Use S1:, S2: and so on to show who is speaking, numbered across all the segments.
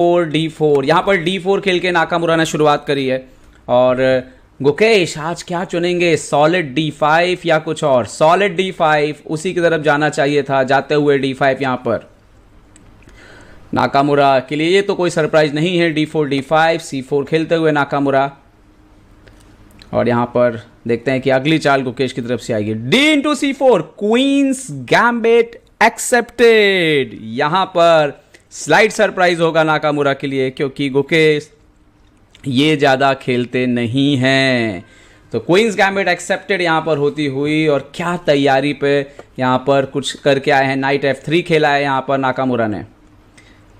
S1: D4, यहाँ पर D4 खेल के नाकामुरा ने शुरुआत करी है। और गुकेश आज क्या चुनेंगे, सॉलिड D5 या कुछ और? सॉलिड D5, उसी की तरफ जाना चाहिए था, जाते हुए D5 यहाँ पर नाकामुरा के लिए। ये तो कोई सरप्राइज नहीं है, D4 D5 C4 खेलते हुए नाकामुरा। और यहाँ पर देखते हैं कि अगली चाल गुकेश की तरफ से आएगी। D C4, Queen's Gambit accepted. यहाँ पर स्लाइड सरप्राइज होगा नाकामुरा के लिए, क्योंकि गुकेश ये ज़्यादा खेलते नहीं हैं। तो क्वींस गैम्बिट एक्सेप्टेड यहाँ पर होती हुई, और क्या तैयारी पे यहाँ पर कुछ करके आए हैं। नाइट F3 खेला है यहाँ पर नाकामुरा ने।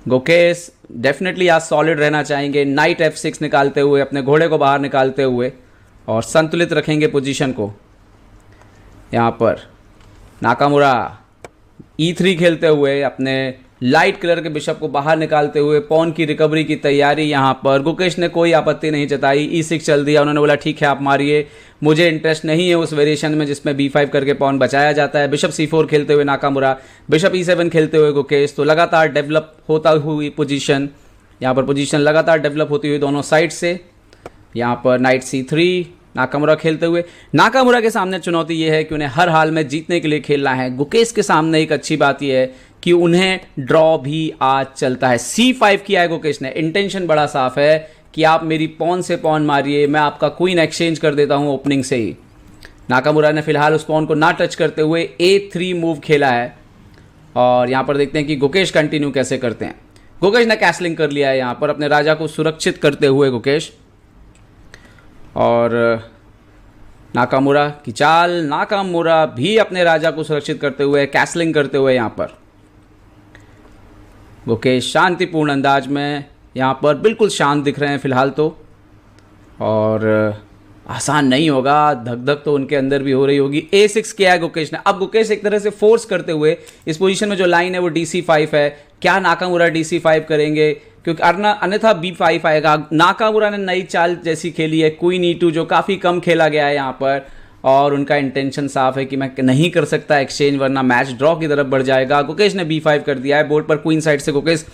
S1: गुकेश डेफिनेटली आज सॉलिड रहना चाहेंगे, नाइट F6 निकालते हुए, अपने घोड़े को बाहर निकालते हुए, और संतुलित रखेंगे पोजीशन को। यहाँ पर नाकामुरा E3 खेलते हुए, अपने लाइट कलर के बिशप को बाहर निकालते हुए, पॉन की रिकवरी की तैयारी। यहाँ पर गुकेश ने कोई आपत्ति नहीं जताई, E6 चल दिया। उन्होंने बोला ठीक है आप मारिए, मुझे इंटरेस्ट नहीं है उस वेरिएशन में जिसमें B5 करके पॉन बचाया जाता है। बिशप C4 खेलते हुए नाकामुरा, बिशप E7 खेलते हुए गुकेश। तो लगातार डेवलप होता हुई पोजीशन, यहाँ पर पोजीशन लगातार डेवलप होती हुई दोनों साइड से। यहाँ पर नाइट C3 नाकामुरा खेलते हुए। नाकामुरा के सामने चुनौती ये है कि उन्हें हर हाल में जीतने के लिए खेलना है। गुकेश के सामने एक अच्छी बात यह है कि उन्हें ड्रॉ भी आज चलता है। C5 किया है गुकेश ने, इंटेंशन बड़ा साफ है कि आप मेरी पॉन से पॉन मारिए, मैं आपका क्वीन एक्सचेंज कर देता हूं ओपनिंग से ही। नाकामुरा ने फिलहाल उस पॉन को ना टच करते हुए A3 मूव खेला है। और यहाँ पर देखते हैं कि गुकेश कंटिन्यू कैसे करते हैं। गुकेश ने कैसलिंग कर लिया है यहाँ पर, अपने राजा को सुरक्षित करते हुए गुकेश। और नाकामुरा की चाल, नाकामुरा भी अपने राजा को सुरक्षित करते हुए, कैसलिंग करते हुए यहाँ पर। गुकेश शांतिपूर्ण अंदाज में यहाँ पर बिल्कुल शांत दिख रहे हैं फिलहाल तो। और आसान नहीं होगा, धक धक तो उनके अंदर भी हो रही होगी। A6 किया है गुकेश ने। अब गुकेश एक तरह से फोर्स करते हुए, इस पोजीशन में जो लाइन है वो DC5 है। क्या नाकामुरा DC5 करेंगे? क्योंकि अन्यथा B5 आएगा। नाकामुरा ने नई चाल जैसी खेली है, क्वीन E2, जो काफ़ी कम खेला गया है यहाँ पर। और उनका इंटेंशन साफ है कि मैं नहीं कर सकता एक्सचेंज, वरना मैच ड्रॉ की तरफ बढ़ जाएगा। गुकेश ने B5 कर दिया है। बोर्ड पर क्वीन साइड से गुकेश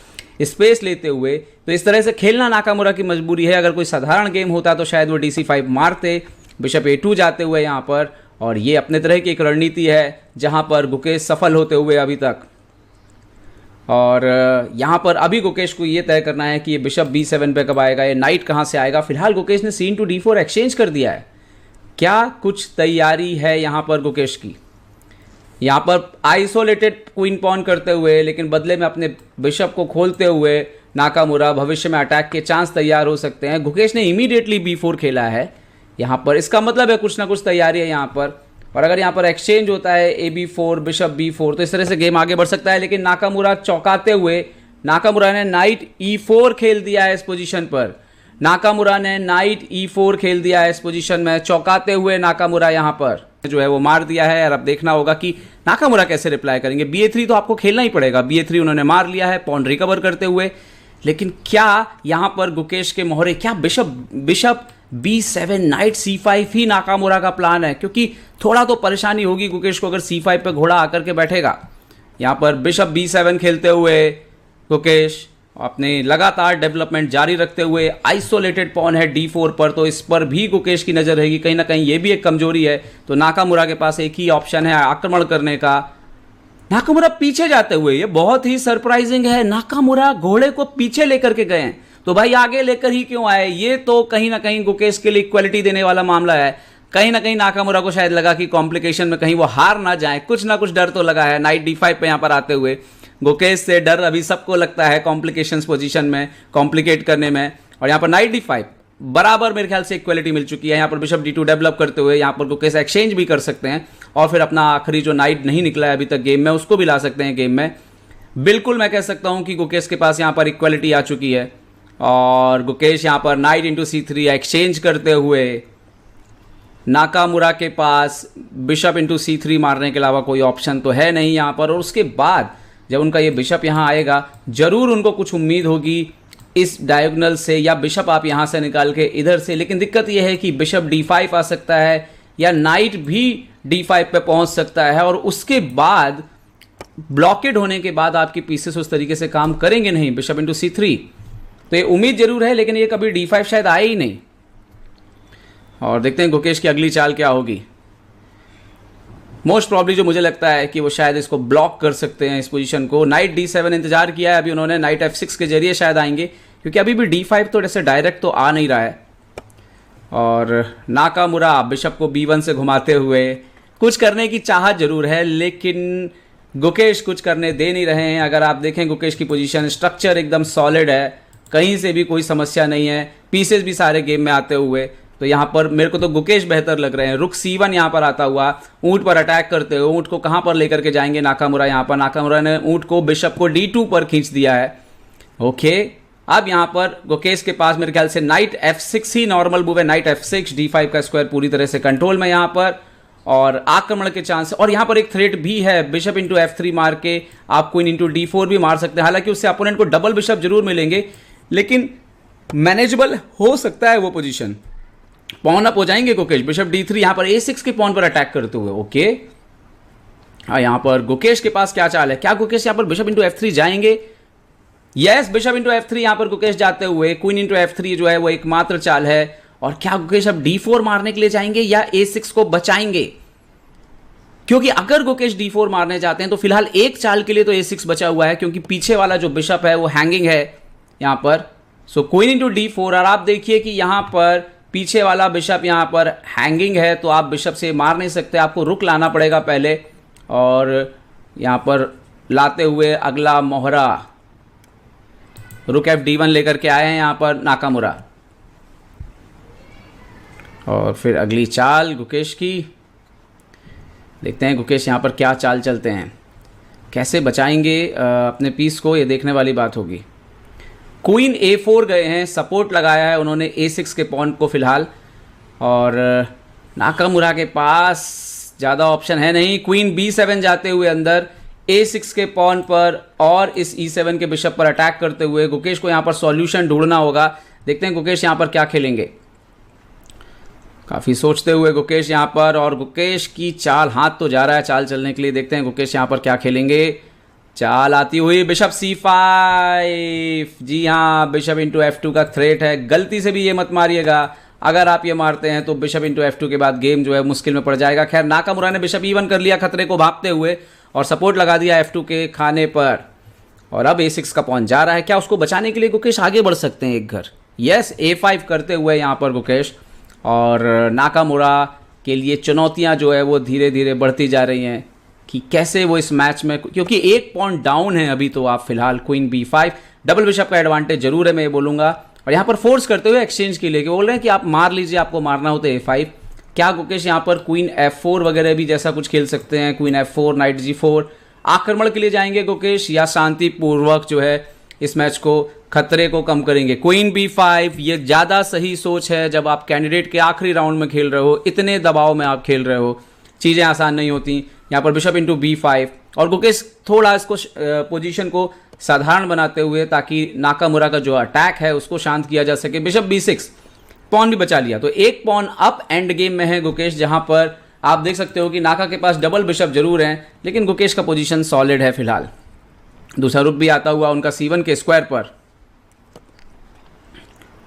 S1: स्पेस लेते हुए, तो इस तरह से खेलना नाकामुरा की मजबूरी है। अगर कोई साधारण गेम होता तो शायद वो DC5 मारते, बिशप A2 जाते हुए यहाँ पर। और ये अपने तरह की एक रणनीति है जहाँ पर गुकेश सफल होते हुए अभी तक। और यहाँ पर अभी गुकेश को ये तय करना है कि ये बिशप B7 पे कब आएगा, ये नाइट कहाँ से आएगा। फिलहाल गुकेश ने C D4 एक्सचेंज कर दिया है। क्या कुछ तैयारी है यहाँ पर गुकेश की? यहाँ पर आइसोलेटेड क्वीन पॉन करते हुए, लेकिन बदले में अपने बिशप को खोलते हुए नाकामुरा भविष्य में अटैक के चांस तैयार हो सकते हैं। गुकेश ने इमीडिएटली B4 खेला है यहाँ पर, इसका मतलब है कुछ ना कुछ तैयारी है यहाँ पर। और अगर यहाँ पर एक्सचेंज होता है AB4 बिशप B4, तो इस तरह से गेम आगे बढ़ सकता है। लेकिन नाकामुरा चौंकाते हुए, नाकामुरा ने नाइट E4 खेल दिया है इस पोजीशन पर। नाकामुरा ने नाइट E4 खेल दिया है इस पोजीशन में। चौंकाते हुए नाकामुरा यहाँ पर जो है वो मार दिया है। और अब देखना होगा कि नाकामुरा कैसे रिप्लाई करेंगे। BA3 तो आपको खेलना ही पड़ेगा। BA3 उन्होंने मार लिया है पॉन रिकवर करते हुए। लेकिन क्या यहाँ पर गुकेश के मोहरे, क्या बिशप B7 नाइट C5 ही नाकामुरा का प्लान है? क्योंकि थोड़ा तो परेशानी होगी गुकेश को अगर C5 पे घोड़ा आकर के बैठेगा। यहाँ पर बिशप B7 खेलते हुए गुकेश अपने लगातार डेवलपमेंट जारी रखते हुए, आइसोलेटेड पॉन है D4 पर, तो इस पर भी गुकेश की नज़र रहेगी। कहीं ना कहीं ये भी एक कमजोरी है। तो नाकामुरा के पास एक ही ऑप्शन है आक्रमण करने का। नाकामुरा पीछे जाते हुए, ये बहुत ही सरप्राइजिंग है। नाकामुरा घोड़े को पीछे लेकर के गए हैं, तो भाई आगे लेकर ही क्यों आए? ये तो कहीं ना कहीं गुकेश के लिए इक्वालिटी देने वाला मामला है। कहीं ना कहीं नाकामुरा को शायद लगा कि कॉम्प्लिकेशन में कहीं वो हार ना जाए, कुछ ना कुछ डर तो लगा है। नाइट D5 पे यहाँ पर आते हुए गुकेश से डर अभी सबको लगता है कॉम्प्लिकेशंस पोजीशन में, कॉम्प्लिकेट करने में। और यहाँ पर नाइट D5 बराबर मेरे ख्याल से इक्वालिटी मिल चुकी है। यहाँ पर बिशप D2 डेवलप करते हुए यहाँ पर गुकेश एक्सचेंज भी कर सकते हैं, और फिर अपना आखिरी जो नाइट नहीं निकला है अभी तक गेम में, उसको भी ला सकते हैं गेम में। बिल्कुल मैं कह सकता हूँ कि गुकेश के पास यहाँ पर इक्वालिटी आ चुकी है। और गुकेश यहाँ पर नाइट C3 एक्सचेंज करते हुए, नाकामुरा के पास बिशप C3 मारने के अलावा कोई ऑप्शन तो है नहीं यहाँ पर। और उसके बाद जब उनका ये बिशप यहाँ आएगा, जरूर उनको कुछ उम्मीद होगी इस डायगोनल से, या बिशप आप यहाँ से निकाल के इधर से। लेकिन दिक्कत यह है कि बिशप D5 आ सकता है, या नाइट भी D5 पे पहुँच सकता है। और उसके बाद ब्लॉकेड होने के बाद आपकी पीसेस उस तरीके से काम करेंगे नहीं। बिशप C3 तो ये उम्मीद जरूर है, लेकिन ये कभी D5 शायद आए ही नहीं। और देखते हैं गुकेश की अगली चाल क्या होगी। मोस्ट प्रॉब्ली जो मुझे लगता है कि वो शायद इसको ब्लॉक कर सकते हैं, इस पोजीशन को। नाइट D7 इंतजार किया है अभी उन्होंने, नाइट F6 के जरिए शायद आएंगे, क्योंकि अभी भी D5 तो जैसे डायरेक्ट तो आ नहीं रहा है। और नाकामुरा बिशप को B1 से घुमाते हुए कुछ करने की चाहत जरूर है, लेकिन गुकेश कुछ करने दे नहीं रहे हैं। अगर आप देखें गुकेश की पोजीशन, स्ट्रक्चर एकदम सॉलिड है, कहीं से भी कोई समस्या नहीं है, पीसेस भी सारे गेम में आते हुए। तो यहाँ पर मेरे को तो गुकेश बेहतर लग रहे हैं। रुक C1 यहाँ पर आता हुआ, ऊंट पर अटैक करते हुए ऊंट को कहाँ पर लेकर के जाएंगे नाकामुरा। यहाँ पर नाकामुरा ने ऊंट को बिशप को D2 पर खींच दिया है। ओके, अब यहाँ पर गुकेश के पास मेरे ख्याल से नाइट F6 ही नॉर्मल मूव है। नाइट F6, D5 का स्क्वायर पूरी तरह से कंट्रोल में यहाँ पर, और आक्रमण के चांस। और यहाँ पर एक थ्रेट भी है, बिशप इंटू F3 मार के आप क्वीन इंटू D4 भी मार सकते हैं। हालांकि उससे अपोनेंट को डबल बिशप जरूर मिलेंगे, लेकिन मैनेजेबल हो सकता है वो पोजीशन। पॉन अप हो जाएंगे गुकेश, बिशप D3 यहाँ पर A6 के पॉन पर अटैक करते हुए। ओके, हाँ, यहाँ पर गुकेश के पास क्या चाल है? क्या गुकेश यहाँ पर बिशप इंटू F3 जाएंगे? यस, बिशप इंटू F3 यहाँ पर गुकेश जाते हुए क्वीन इंटू F3 जो है वो एकमात्र चाल है। और क्या गुकेश अब D4 मारने के लिए जाएंगे या A6 को बचाएंगे? क्योंकि अगर गुकेश D4 मारने जाते हैं तो फिलहाल एक चाल के लिए तो A6 बचा हुआ है, क्योंकि पीछे वाला जो बिशप है वो हैंगिंग है यहाँ पर। सो क्वीन इंटू D4, और आप देखिए कि यहाँ पर पीछे वाला बिशप यहाँ पर हैंगिंग है, तो आप बिशप से मार नहीं सकते, आपको रुक लाना पड़ेगा पहले। और यहाँ पर लाते हुए अगला मोहरा, रुक FD1 लेकर के आए हैं यहाँ पर नाकामुरा। और फिर अगली चाल गुकेश की, देखते हैं गुकेश यहाँ पर क्या चाल चलते हैं, कैसे बचाएंगे अपने पीस को, ये देखने वाली बात होगी। क्वीन A4 गए हैं, सपोर्ट लगाया है उन्होंने A6 के पॉन को फिलहाल। और नाकामुरा के पास ज़्यादा ऑप्शन है नहीं। क्वीन B7 जाते हुए अंदर A6 के पॉन पर और इस E7 के बिशप पर अटैक करते हुए गुकेश को यहाँ पर सॉल्यूशन ढूंढना होगा। देखते हैं गुकेश यहाँ पर क्या खेलेंगे। काफ़ी सोचते हुए गुकेश यहाँ पर, और गुकेश की चाल, हाथ तो जा रहा है चाल चलने के लिए। देखते हैं गुकेश यहाँ पर क्या खेलेंगे। चाल आती हुई बिशप C5, जी हाँ, बिशप इंटू F2 का थ्रेट है। गलती से भी ये मत मारिएगा, अगर आप ये मारते हैं तो बिशप इंटू F2 के बाद गेम जो है मुश्किल में पड़ जाएगा। खैर, नाकामुरा ने बिशप E1 कर लिया खतरे को भांपते हुए, और सपोर्ट लगा दिया F2 के खाने पर। और अब A6 का पॉन जा रहा है, क्या उसको बचाने के लिए गुकेश आगे बढ़ सकते हैं एक घर? यस, A5 करते हुए यहाँ पर गुकेश। और नाकामुरा के लिए चुनौतियाँ जो है वो धीरे धीरे बढ़ती जा रही हैं कि कैसे वो इस मैच में, क्योंकि एक पॉइंट डाउन है अभी तो आप फिलहाल। क्वीन B5, डबल बिशप का एडवांटेज जरूर है, मैं ये बोलूँगा। और यहाँ पर फोर्स करते हुए एक्सचेंज के लिए कि बोल रहे हैं कि आप मार लीजिए, आपको मारना हो तो A5। क्या गुकेश यहाँ पर क्वीन F4 वगैरह भी जैसा कुछ खेल सकते हैं? क्वीन F4, नाइट G4, आक्रमण के लिए जाएंगे गुकेश, या शांतिपूर्वक जो है इस मैच को, खतरे को कम करेंगे? क्वीन B5, ये ज़्यादा सही सोच है जब आप कैंडिडेट के आखिरी राउंड में खेल रहे हो, इतने दबाव में आप खेल रहे हो, चीज़ें आसान नहीं होती। यहाँ पर बिशप इंटू B5, और गुकेश थोड़ा इसको पोजीशन को साधारण बनाते हुए, ताकि नाकामुरा का जो अटैक है उसको शांत किया जा सके। बिशप B6, पॉन भी बचा लिया, तो एक पॉन अप एंड गेम में है गुकेश, जहाँ पर आप देख सकते हो कि नाका के पास डबल बिशप जरूर हैं, लेकिन गुकेश का पोजीशन सॉलिड है फिलहाल। दूसरा रुक भी आता हुआ उनका C1 के स्क्वायर पर,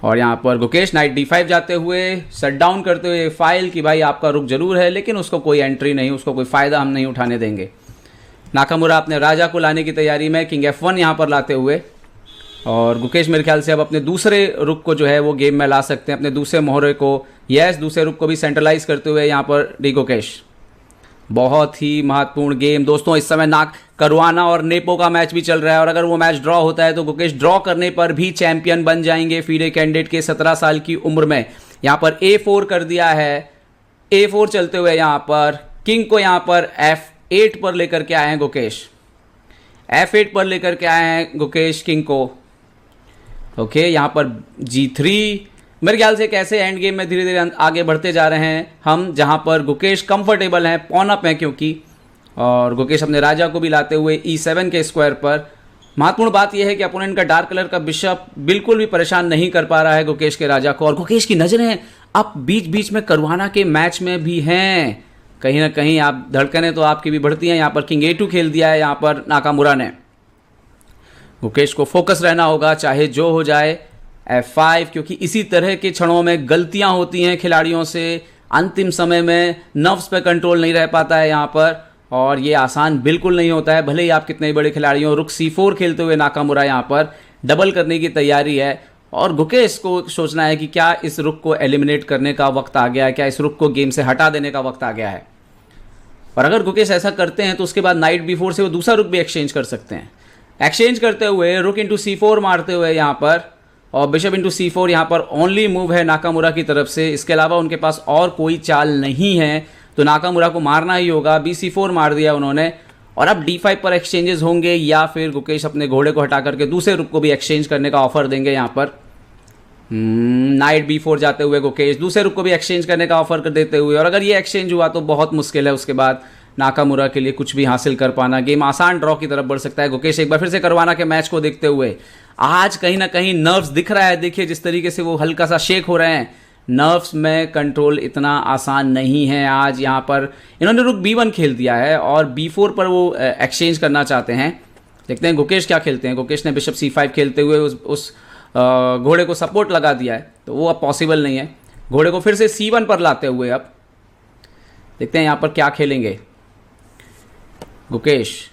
S1: और यहाँ पर गुकेश नाइट D5 जाते हुए शट डाउन करते हुए फाइल कि भाई आपका रुक जरूर है, लेकिन उसको कोई एंट्री नहीं, उसको कोई फ़ायदा हम नहीं उठाने देंगे। नाकामुरा अपने राजा को लाने की तैयारी में, किंग F1 यहाँ पर लाते हुए। और गुकेश मेरे ख्याल से अब अपने दूसरे रुक को जो है वो गेम में ला सकते हैं, अपने दूसरे मोहरे को। यस, दूसरे रुक को भी सेंट्रलाइज करते हुए यहाँ पर डी गुकेश। बहुत ही महत्वपूर्ण गेम दोस्तों, इस समय नाक करवाना और नेपो का मैच भी चल रहा है, और अगर वो मैच ड्रॉ होता है तो गुकेश ड्रॉ करने पर भी चैंपियन बन जाएंगे फीडे कैंडिडेट के 17 साल की उम्र में। यहाँ पर A4 कर दिया है, A4 चलते हुए यहाँ पर किंग को यहाँ पर F8 पर लेकर के आए हैं गुकेश, F8 पर लेकर के आए हैं गुकेश किंग को। ओके, यहाँ पर G3, मेरे ख्याल से कैसे एंड गेम में धीरे धीरे आगे बढ़ते जा रहे हैं हम, जहाँ पर गुकेश कंफर्टेबल हैं, पॉन अप हैं क्योंकि, और गुकेश अपने राजा को भी लाते हुए E7 के स्क्वायर पर। महत्वपूर्ण बात यह है कि अपोनेंट का डार्क कलर का बिशप बिल्कुल भी परेशान नहीं कर पा रहा है गुकेश के राजा को, और गुकेश की नज़रें अब बीच बीच में करवाना के मैच में भी हैं। कहीं ना कहीं आप धड़कनें तो आपकी भी बढ़ती हैं। यहाँ पर किंग A2 खेल दिया है यहाँ पर नाकामुरा ने। गुकेश को फोकस रहना होगा चाहे जो हो जाए, F5, क्योंकि इसी तरह के क्षणों में गलतियां होती हैं खिलाड़ियों से, अंतिम समय में नर्व्स पे कंट्रोल नहीं रह पाता है यहाँ पर, और ये आसान बिल्कुल नहीं होता है, भले ही आप कितने बड़े खिलाड़ी हो। रुक C4 खेलते हुए नाकामुरा यहाँ पर डबल करने की तैयारी है, और गुकेश को सोचना है कि क्या इस रुक को एलिमिनेट करने का वक्त आ गया है, क्या इस रुक को गेम से हटा देने का वक्त आ गया है। और अगर गुकेश ऐसा करते हैं तो उसके बाद नाइट B4 से वो दूसरा रुक भी एक्सचेंज कर सकते हैं। एक्सचेंज करते हुए रुक इंटू C4 मारते हुए यहाँ पर, और बिशप इंटू C4 यहाँ पर ओनली मूव है नाकामुरा की तरफ से, इसके अलावा उनके पास और कोई चाल नहीं है, तो नाकामुरा को मारना ही होगा। BC4 मार दिया उन्होंने, और अब D5 पर एक्सचेंजेस होंगे, या फिर गुकेश अपने घोड़े को हटा करके दूसरे रुक को भी एक्सचेंज करने का ऑफर देंगे यहाँ पर। नाइट B4 जाते हुए गुकेश दूसरे रुक को भी एक्सचेंज करने का ऑफर कर देते हुए, और अगर ये एक्सचेंज हुआ तो बहुत मुश्किल है उसके बाद नाकामुरा के लिए कुछ भी हासिल कर पाना। गेम आसान ड्रॉ की तरफ बढ़ सकता है। गुकेश एक बार फिर से करवाना के मैच को देखते हुए आज कहीं ना कहीं नर्व्स दिख रहा है, देखिए जिस तरीके से वो हल्का सा शेक हो रहे हैं, नर्व्स में कंट्रोल इतना आसान नहीं है आज। यहाँ पर इन्होंने रुक B1 खेल दिया है और B4 पर वो एक्सचेंज करना चाहते हैं। देखते हैं गुकेश क्या खेलते हैं। गुकेश ने बिशप C5 खेलते हुए उस घोड़े को सपोर्ट लगा दिया है, तो वो अब पॉसिबल नहीं है। घोड़े को फिर से C1 पर लाते हुए अब देखते हैं यहाँ पर क्या खेलेंगे गुकेश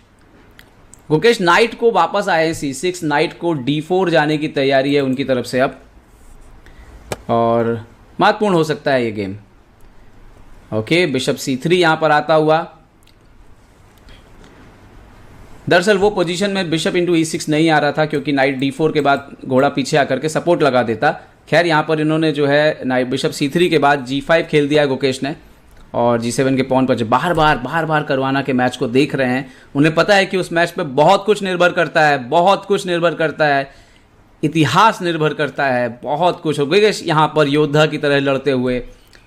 S1: नाइट को वापस आए C6, नाइट को D4 जाने की तैयारी है उनकी तरफ से अब, और महत्वपूर्ण हो सकता है ये गेम। ओके, बिशप C3 यहाँ पर आता हुआ। दरअसल वो पोजीशन में बिशप इंटू E6 नहीं आ रहा था, क्योंकि नाइट D4 के बाद घोड़ा पीछे आकर के सपोर्ट लगा देता। खैर यहाँ पर इन्होंने जो है नाइट बिशप C3 के बाद G5 खेल दिया है गुकेश ने, और G7 के पॉन पर जो बार बार करवाना के मैच को देख रहे हैं, उन्हें पता है कि उस मैच पे बहुत कुछ निर्भर करता है, इतिहास निर्भर करता है, बहुत कुछ। गुकेश यहाँ पर योद्धा की तरह लड़ते हुए,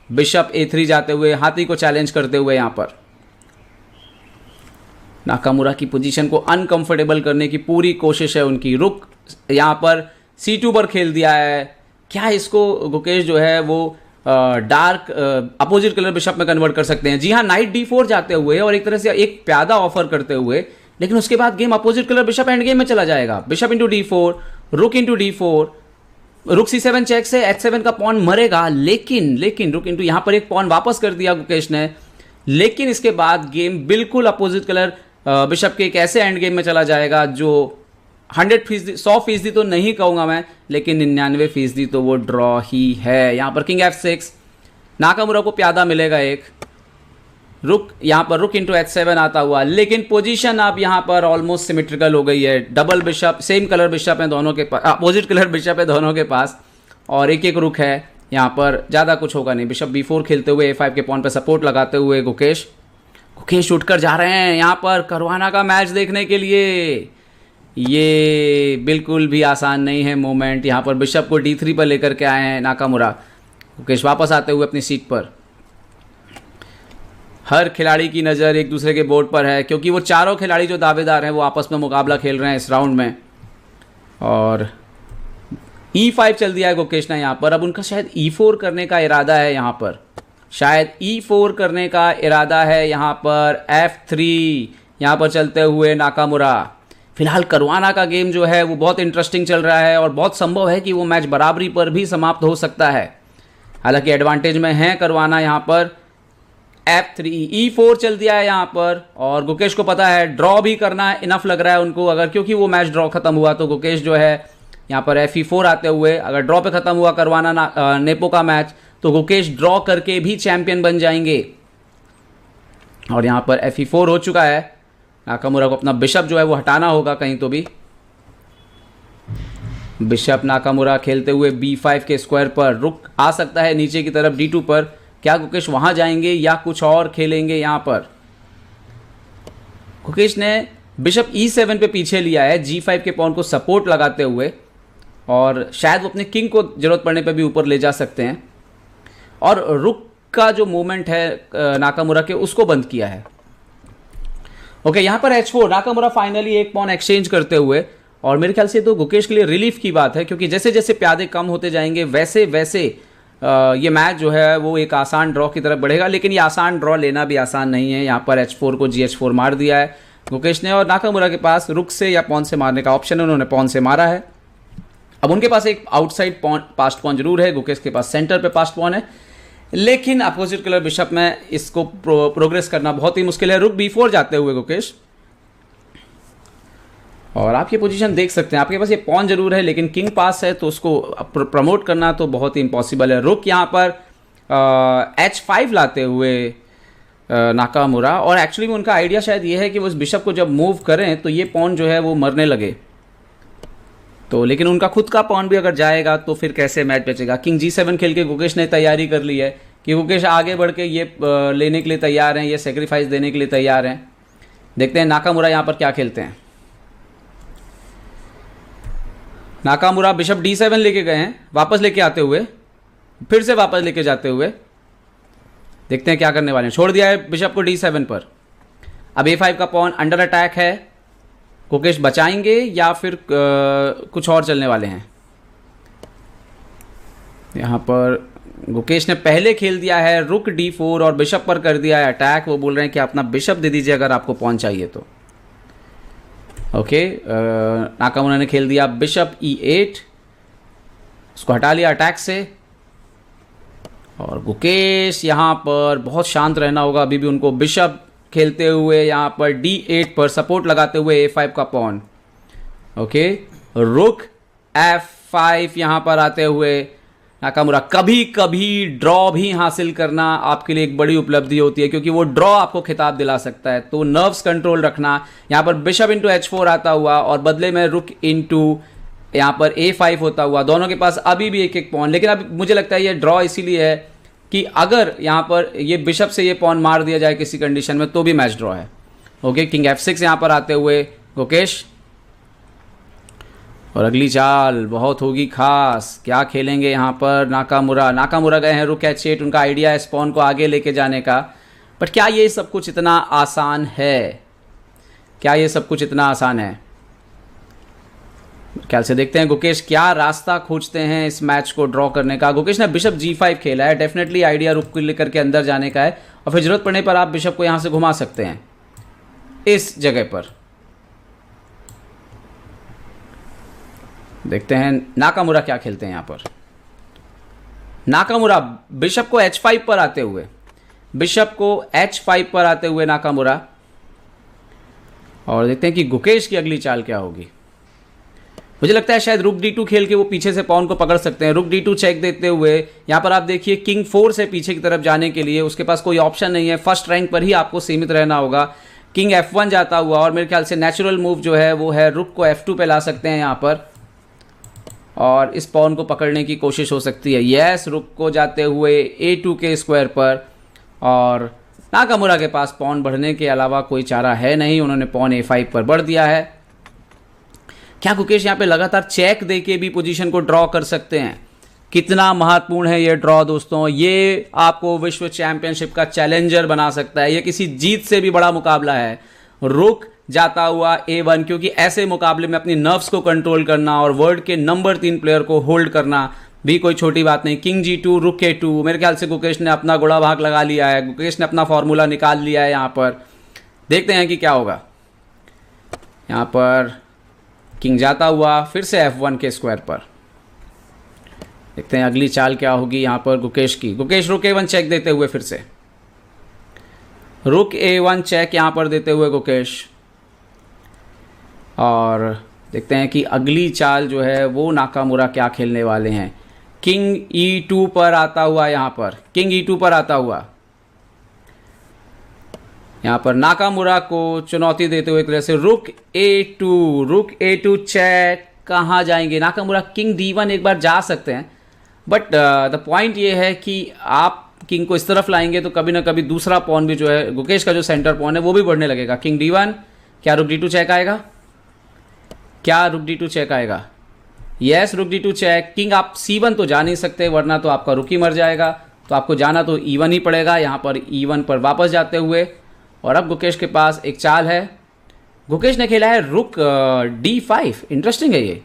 S1: बिशप A3 जाते हुए, हाथी को चैलेंज करते हुए यहाँ पर नाकामुरा की पोजीशन को अनकंफर्टेबल करने की पूरी कोशिश है उनकी। रुक यहाँ पर C2 पर खेल दिया है। क्या इसको गुकेश जो है वो डार्क अपोजिट कलर बिशप में कन्वर्ट कर सकते हैं? जी हाँ, नाइट D4 जाते हुए और एक तरह से एक प्यादा ऑफर करते हुए, लेकिन उसके बाद game opposite colour bishop end game में चला जाएगा। बिशप इंटू D4, रुक इंटू D4, रुक C7 चेक से H7 का पॉन मरेगा, लेकिन रुक इंटू यहाँ पर एक पॉन वापस कर दिया गुकेश ने, लेकिन इसके बाद गेम बिल्कुल अपोजिट कलर बिशप के एक ऐसे एंड गेम में चला जाएगा जो 100% तो नहीं कहूँगा मैं, लेकिन 99% तो वो ड्रॉ ही है। यहाँ पर किंग F6, नाकामुरा को प्यादा मिलेगा एक। रुक यहाँ पर रुक इंटू H7 आता हुआ, लेकिन पोजीशन अब यहाँ पर ऑलमोस्ट सिमेट्रिकल हो गई है। Double bishop, same colour bishop है दोनों के पास, अपोजिट कलर बिशप है दोनों के पास, और एक रुक है यहाँ पर, ज़्यादा कुछ होगा नहीं। बिशप B4 खेलते हुए A5 के पॉन पर सपोर्ट लगाते हुए गुकेश उठकर जा रहे हैं यहाँ पर करवाना का मैच देखने के लिए। ये बिल्कुल भी आसान नहीं है मोमेंट। यहाँ पर बिशप को D3 पर लेकर के आए हैं नाकामुरा। गुकेश वापस आते हुए अपनी सीट पर। हर खिलाड़ी की नज़र एक दूसरे के बोर्ड पर है, क्योंकि वो चारों खिलाड़ी जो दावेदार हैं वो आपस में मुकाबला खेल रहे हैं इस राउंड में। और E5 चल दिया है गुकेश ने यहाँ पर। अब उनका शायद E4 करने का इरादा है यहाँ पर, यहाँ पर F3 यहाँ पर चलते हुए नाकामुरा। फिलहाल करवाना का गेम जो है वो बहुत इंटरेस्टिंग चल रहा है, और बहुत संभव है कि वो मैच बराबरी पर भी समाप्त हो सकता है। हालांकि एडवांटेज में है करवाना। यहाँ पर F3 E4 चल दिया है यहाँ पर, और गुकेश को पता है ड्रॉ भी करना इनफ लग रहा है उनको, अगर क्योंकि वो मैच ड्रॉ खत्म हुआ तो गुकेश जो है यहाँ पर FE4 आते हुए, अगर ड्रॉ पे खत्म हुआ करवाना नेपो का मैच, तो गुकेश ड्रॉ करके भी चैंपियन बन जाएंगे। और यहाँ पर FE4 हो चुका है। नाकामुरा को अपना बिशप जो है वो हटाना होगा कहीं तो भी। बिशप नाकामुरा खेलते हुए B5 के स्क्वायर पर, रुक आ सकता है नीचे की तरफ D2 पर। क्या गुकेश वहां जाएंगे या कुछ और खेलेंगे? यहाँ पर गुकेश ने बिशप E7 पे पीछे लिया है G5 के पॉन को सपोर्ट लगाते हुए, और शायद वो अपने किंग को जरूरत पड़ने पे भी ऊपर ले जा सकते हैं। और रुक का जो मूवमेंट है नाकामुरा के, उसको बंद किया है। ओके, यहाँ पर H4 नाकामुरा फाइनली एक पॉन एक्सचेंज करते हुए, और मेरे ख्याल से तो गुकेश के लिए रिलीफ की बात है, क्योंकि जैसे जैसे प्यादे कम होते जाएंगे वैसे वैसे ये मैच जो है वो एक आसान ड्रॉ की तरफ बढ़ेगा। लेकिन ये आसान ड्रॉ लेना भी आसान नहीं है। यहाँ पर H4 को GH4 मार दिया है गुकेश ने, और नाकामुरा के पास रुक से या पॉन से मारने का ऑप्शन है, उन्होंने पॉन से मारा है। अब उनके पास एक आउटसाइड पॉन पास्ट पॉन जरूर है, गुकेश के पास सेंटर पे पास्ट पॉन है, लेकिन अपोजिट कलर बिशप में इसको प्रोग्रेस करना बहुत ही मुश्किल है। रुक b4 जाते हुए गुकेश, और आप ये पोजीशन देख सकते हैं, आपके पास ये पॉन जरूर है लेकिन किंग पास है, तो उसको प्रमोट करना तो बहुत ही इम्पॉसिबल है। रुक यहाँ पर h5 लाते हुए नाकामुरा, और एक्चुअली में उनका आइडिया शायद ये है कि वो इस बिशप को जब मूव करें तो ये पॉन जो है वो मरने लगे, तो लेकिन उनका खुद का पॉन भी अगर जाएगा तो फिर कैसे मैच बचेगा। किंग g7 खेल के गुकेश ने तैयारी कर ली है कि गुकेश आगे बढ़ के ये लेने के लिए तैयार हैं, ये सेक्रीफाइस देने के लिए तैयार हैं। देखते हैं नाकामुरा यहाँ पर क्या खेलते हैं। नाकामुरा बिशप d7 लेके गए हैं, वापस लेके आते हुए, फिर से वापस लेके जाते हुए, देखते हैं क्या करने वाले हैं। छोड़ दिया है बिशप को d7 पर। अब a5 का पॉन अंडर अटैक है, गुकेश बचाएंगे या फिर कुछ और चलने वाले हैं। यहाँ पर गुकेश ने पहले खेल दिया है रुक d4 और बिशप पर कर दिया है अटैक। वो बोल रहे हैं कि अपना बिशप दे दीजिए अगर आपको पॉन चाहिए तो। ओके, नाकामुरा ने खेल दिया बिशप e8, उसको हटा लिया अटैक से, और गुकेश यहाँ पर बहुत शांत रहना होगा अभी भी उनको। बिशप खेलते हुए यहाँ पर d8 पर सपोर्ट लगाते हुए a5 का पॉन। ओके, रुक f5 यहाँ पर आते हुए नाकामुरा। कभी कभी ड्रॉ भी हासिल करना आपके लिए एक बड़ी उपलब्धि होती है, क्योंकि वो ड्रॉ आपको खिताब दिला सकता है, तो नर्व्स कंट्रोल रखना। यहाँ पर बिशप इंटू h4 आता हुआ और बदले में रुक इंटू यहाँ पर a5 होता हुआ। दोनों के पास अभी भी एक एक पॉन, लेकिन अब मुझे लगता है ये ड्रॉ इसीलिए है कि अगर यहाँ पर ये बिशप से ये पॉन मार दिया जाए किसी कंडीशन में तो भी मैच ड्रॉ है। ओके, किंग f6 यहाँ पर आते हुए गुकेश, और अगली चाल बहुत होगी खास। क्या खेलेंगे यहाँ पर नाकामुरा? नाकामुरा गए हैं रुक h8, उनका आइडिया है स्पॉन को आगे लेके जाने का, बट क्या ये सब कुछ इतना आसान है? क्या ये सब कुछ इतना आसान है? ख्याल से देखते हैं गुकेश क्या रास्ता खोजते हैं इस मैच को ड्रॉ करने का। गुकेश ने बिशप g5 खेला है, डेफिनेटली आइडिया रुक को लेकर के अंदर जाने का है, और फिर जरूरत पड़ने पर आप बिशप को यहाँ से घुमा सकते हैं इस जगह पर। देखते हैं नाकामुरा क्या खेलते हैं यहाँ पर। नाकामुरा बिशप को h5 पर आते हुए, बिशप को h5 पर आते हुए नाकामुरा, और देखते हैं कि गुकेश की अगली चाल क्या होगी। मुझे लगता है शायद रुक d2 खेल के वो पीछे से पॉन को पकड़ सकते हैं। रुक d2 चेक देते हुए यहाँ पर आप देखिए किंग 4 से पीछे की तरफ जाने के लिए उसके पास कोई ऑप्शन नहीं है, फर्स्ट रैंक पर ही आपको सीमित रहना होगा। किंग f1 जाता हुआ, और मेरे ख्याल से नेचुरल मूव जो है वो है रुक को f2 पे ला सकते हैं यहाँ पर, और इस पॉन को पकड़ने की कोशिश हो सकती है। यस, रुक को जाते हुए a2 के स्क्वायर पर, और नाकामुरा के पास पॉन बढ़ने के अलावा कोई चारा है नहीं, उन्होंने पॉन a5 पर बढ़ दिया है। क्या गुकेश यहाँ पे लगातार चेक दे के भी पोजीशन को ड्रॉ कर सकते हैं? कितना महत्वपूर्ण है ये ड्रॉ दोस्तों, ये आपको विश्व चैंपियनशिप का चैलेंजर बना सकता है, ये किसी जीत से भी बड़ा मुकाबला है। रुक जाता हुआ a1, क्योंकि ऐसे मुकाबले में अपनी नर्व्स को कंट्रोल करना और वर्ल्ड के नंबर 3 प्लेयर को होल्ड करना भी कोई छोटी बात नहीं। किंग g2, रुक a2, मेरे ख्याल से गुकेश ने अपना गुड़ा भाग लगा लिया है, गुकेश ने अपना फॉर्मूला निकाल लिया है। यहाँ पर देखते हैं कि क्या होगा। यहाँ पर किंग जाता हुआ फिर से f1 के स्क्वायर पर, देखते हैं अगली चाल क्या होगी यहाँ पर गुकेश की। गुकेश रुक a1 चेक देते हुए, फिर से रुक a1 चेक यहाँ पर देते हुए गुकेश, और देखते हैं कि अगली चाल जो है वो नाकामुरा क्या खेलने वाले हैं। किंग e2 पर आता हुआ, यहाँ पर किंग e2 पर आता हुआ, यहाँ पर नाकामुरा को चुनौती देते हुए एक तरह से रुक a2, रुक a2 चेक। कहाँ जाएंगे नाकामुरा? किंग d1 एक बार जा सकते हैं, बट द पॉइंट ये है कि आप किंग को इस तरफ लाएंगे तो कभी ना कभी दूसरा पॉन भी जो है गुकेश का जो सेंटर पॉन है वो भी बढ़ने लगेगा। किंग d1, क्या रुक d2 चेक आएगा? क्या रुक d2 चेक आएगा? यस, रुक d2 चेक। किंग आप c1 तो जा नहीं सकते, वरना तो आपका रुक ही मर जाएगा, तो आपको जाना तो e1 ही पड़ेगा। यहाँ पर e1 पर वापस जाते हुए, और अब गुकेश के पास एक चाल है। गुकेश ने खेला है रुक d5। इंटरेस्टिंग है ये,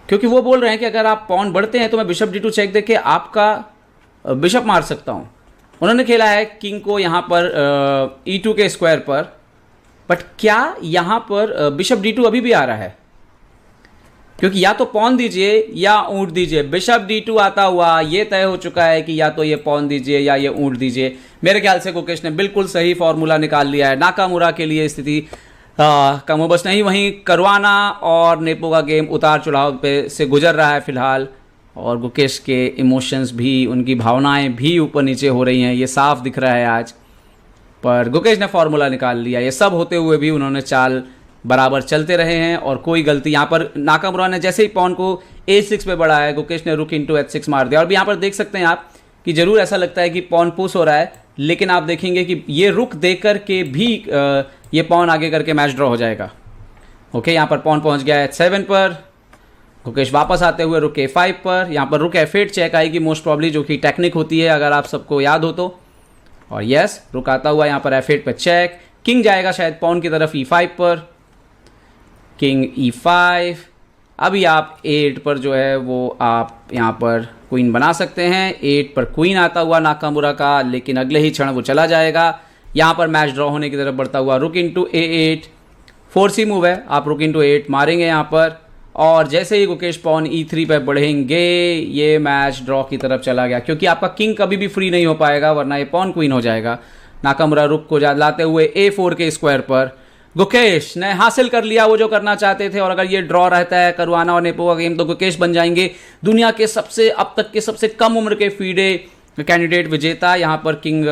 S1: क्योंकि वो बोल रहे हैं कि अगर आप पॉन बढ़ते हैं तो मैं बिशप d2 चेक देके आपका बिशप मार सकता हूँ। उन्होंने खेला है किंग को यहाँ पर e2 के स्क्वायर पर, बट क्या यहाँ पर बिशप d2 अभी भी आ रहा है? क्योंकि या तो पॉन दीजिए या ऊंट दीजिए। बिशप D2 आता हुआ, ये तय हो चुका है कि या तो ये पॉन दीजिए या ये ऊंट दीजिए। मेरे ख्याल से गुकेश ने बिल्कुल सही फॉर्मूला निकाल लिया है। नाकामुरा के लिए स्थिति कम बस नहीं, वहीं करवाना और नेपो का गेम उतार चढ़ाव पे से गुजर रहा है फिलहाल, और गुकेश के इमोशंस भी, उनकी भावनाएं भी ऊपर नीचे हो रही हैं, ये साफ दिख रहा है आज। पर गुकेश ने फॉर्मूला निकाल लिया। ये सब होते हुए भी उन्होंने चाल बराबर चलते रहे हैं और कोई गलती यहाँ पर नाकामुरा ने जैसे ही पॉन को A6 पे बढ़ाया है, गुकेश ने रुक इंटू H6 मार दिया। और भी यहाँ पर देख सकते हैं आप कि जरूर ऐसा लगता है कि पॉन पुश हो रहा है, लेकिन आप देखेंगे कि ये रुक दे करके भी ये पॉन आगे करके मैच ड्रॉ हो जाएगा। ओके, यहाँ पर पॉन पहुँच गया है H7 पर। गुकेश वापस आते हुए रुक A5 पर। यहाँ पर रुक F8 चेक आएगी मोस्ट प्रॉब्ली, जो कि टेक्निक होती है अगर आप सबको याद हो तो। और यस, रुक आता हुआ यहाँ पर F8 पर चेक। किंग जाएगा शायद पॉन की तरफ E5 पर। King E5। अभी आप 8 पर जो है वो आप यहाँ पर क्वीन बना सकते हैं। 8 पर क्वीन आता हुआ नाकामुरा का, लेकिन अगले ही क्षण वो चला जाएगा। यहाँ पर मैच ड्रॉ होने की तरफ बढ़ता हुआ रुक इंटू A8। 4C मूव है, आप रुक इंटू 8 मारेंगे यहाँ पर। और जैसे ही गुकेश पॉन E3 पर बढ़ेंगे, ये मैच ड्रॉ की तरफ चला गया, क्योंकि आपका किंग कभी भी फ्री नहीं हो पाएगा, वरना ये पॉन क्वीन हो जाएगा। नाकामुरा रुक को लाते हुए A4 के स्क्वायर पर गुकेश ने हासिल कर लिया वो जो करना चाहते थे। और अगर ये ड्रॉ रहता है करवाना और नेपो का गेम, तो गुकेश बन जाएंगे दुनिया के सबसे अब तक के सबसे कम उम्र के फीडे कैंडिडेट विजेता। यहाँ पर किंग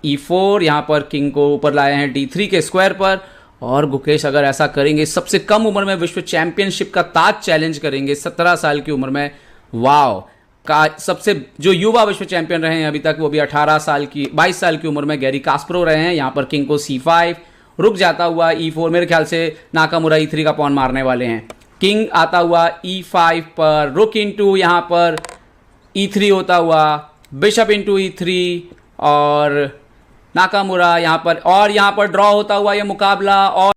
S1: E4, यहाँ पर किंग को ऊपर लाए हैं D3 के स्क्वायर पर। और गुकेश अगर ऐसा करेंगे, सबसे कम उम्र में विश्व चैंपियनशिप का ताज चैलेंज करेंगे 17 साल की उम्र में। वाव का सबसे जो युवा विश्व चैंपियन रहे हैं अभी तक, वो भी 22 साल की उम्र में गैरी कास्परोव रहे हैं। यहाँ पर किंग को C5, रुक जाता हुआ E4। मेरे ख्याल से नाकामुरा E3 का पॉन मारने वाले हैं। किंग आता हुआ E5 पर, रुक इंटू यहाँ पर E3 होता हुआ, बिशप इंटू E3 और नाकामुरा यहाँ पर, और यहाँ पर ड्रॉ होता हुआ ये मुकाबला। और